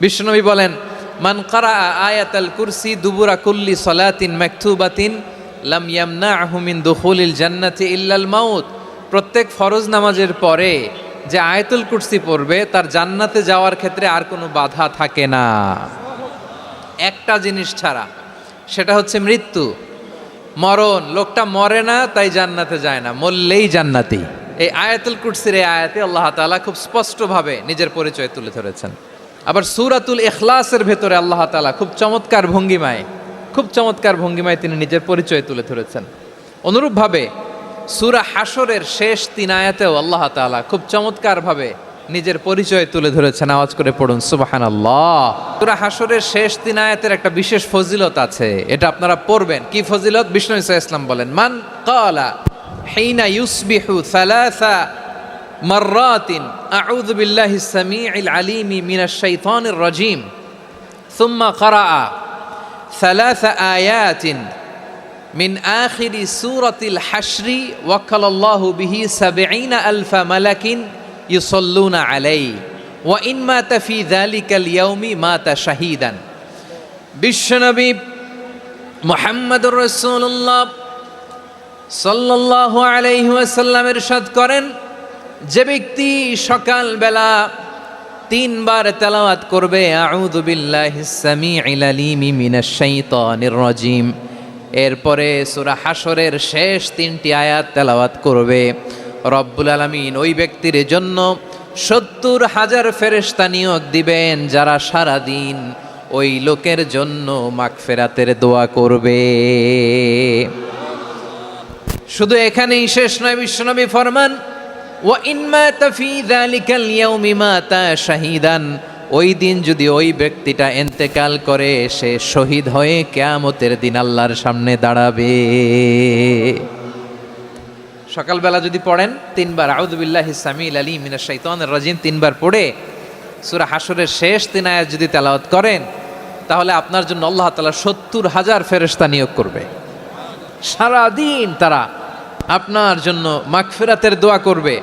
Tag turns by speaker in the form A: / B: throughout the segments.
A: বিশ্বনবী বলেন, মান কারাআ আয়াতাল কুরসি দুবুরা কুল্লি সলাতিন মাকতুবাতিন লাম ইয়ামনাহু মিন দুখুলিল জান্নাতি ইল্লাল মাউত। প্রত্যেক ফরজ নামাজের পরে যে আয়াতুল কুরসি পড়বে তার জান্নাতে যাওয়ার ক্ষেত্রে আর কোনো বাধা থাকে না, একটা জিনিস ছাড়া, সেটা হচ্ছে মৃত্যু, মরণ। লোকটা মরে না তাই জান্নাতে যায় না, মরলেই জান্নাতি। এই আয়াতুল কুরসির এই আয়াতে আল্লাহ তাআলা খুব স্পষ্টভাবে নিজের পরিচয় তুলে ধরেছেন। আবার সূরাতুল ইখলাসের ভেতরে আল্লাহ তাআলা খুব চমৎকার ভঙ্গিমায় তিনি নিজের পরিচয় তুলে ধরেছেন। অনুরূপভাবে সূরা হাশরের শেষ 3 আয়াতেও আল্লাহ তাআলা খুব চমৎকারভাবে নিজের পরিচয় তুলে ধরেছেন। আওয়াজ করে পড়ুন সুবহানাল্লাহ। সূরা হাশরের শেষ 3 আয়াতের একটা বিশেষ ফজিলত আছে, এটা আপনারা পড়বেন। কি ফজিলত? বিষ্ণু ইসা ইসলাম বলেন, মান ক্বালা হিনা ইউসবিহু সালাসা মাররাতিন আউযু বিল্লাহিস সামিউল আলিম মিনাশ শাইতানির রাজীম সুম্মা ক্বারাআ সালাসা আয়াতিন মিন আখিরি সূরাতিল হাশরি ওয়াক্কালাল্লাহু বিহি ৭০,০০০ মালাকিন ইউসাল্লুনা আলাইহি ওয়া ইন মাতা ফি যালিকাল ইয়াউমি মাতা শাহীদান। বিশ্বনবী মুহাম্মদুর রাসূলুল্লাহ সাল্লাল্লাহু আলাইহি ওয়াসাল্লাম ইরশাদ করেন, যে ব্যক্তি সকালবেলা 3 বার তেলাওয়াত করবে আউযু বিল্লাহিস সামিউল আলিম মিনাশ শাইতানির রাজীম, এরপরে সূরা হাশরের শেষ 3টি আয়াত তেলাওয়াত করবে, রব্বুল আলামিন ওই ব্যক্তির জন্য ৭০,০০০ ফেরেশতা নিয়োগ দিবেন যারা সারা দিন ওই লোকের জন্য মাগফিরাতের দোয়া করবে। শুধু এখানেই শেষ নয়, বিশ্বনবী ফরমান, ওয়া ইন মাতা ফি যালিকাল ইয়াউমি মাতা শাহীদান, ওই দিন যদি ওই ব্যক্তিটা ইন্তেকাল করে সে শহীদ হয়ে কিয়ামতের দিন আল্লাহর সামনে দাঁড়াবে। সকালবেলা যদি পড়েন 3 বার আউযু বিল্লাহিস সামিউল আলিম মিনাশ শাইতানির রাজীম 3 বার পড়ে সূরা হাশরের শেষ 3 আয়াত যদি তেলাওয়াত করেন, তাহলে আপনার জন্য আল্লাহ তাআলা ৭০,০০০ ফেরেশতা নিয়োগ করবে। সারা দিন তারা আপনার জন্য মাগফিরাতের দোয়া করবে,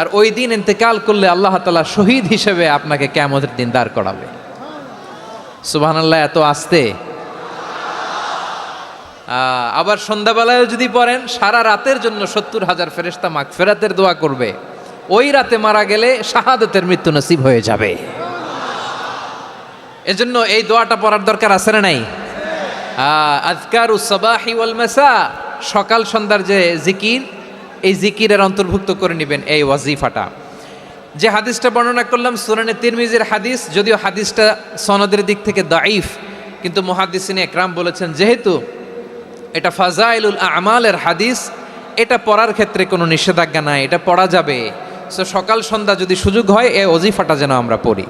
A: আর ওই দিন ইন্তেকাল করলে আল্লাহ তাআলা শহীদ হিসেবে আপনাকে কিয়ামতের দিন দাঁড় করাবে। সুবহানাল্লাহ, এত আস্তে। আবার সন্ধ্যাবেলায় যদি পড়েন, সারা রাতের জন্য ৭০,০০০ ফেরেশতা মাগফিরাতের দোয়া করবে। ওই রাতে মারা গেলে শাহাদাতের মৃত্যু নসিব হয়ে যাবে। এজন্য এই দোয়াটা পড়ার দরকার আছে না নাই? আযকারুস সাবাহি ওয়াল মাসা, সকাল সন্ধ্যার যে জিকির, এই জিকিরের অন্তর্ভুক্ত করে নেবেন এই ওয়াজিফাটা। যে হাদিসটা বর্ণনা করলাম সুনানে তিরমিজির হাদিস, যদিও হাদিসটা সনদের দিক থেকে দাঈফ, কিন্তু মুহাদ্দিসিনে একরাম বলেছেন যেহেতু এটা ফাজাইলুল আমালের হাদিস, এটা পড়ার ক্ষেত্রে কোনো নিষেধাজ্ঞা নাই, এটা পড়া যাবে। সো সকাল সন্ধ্যা যদি সুযোগ হয় এই ওয়াজিফাটা যেন আমরা পড়ি।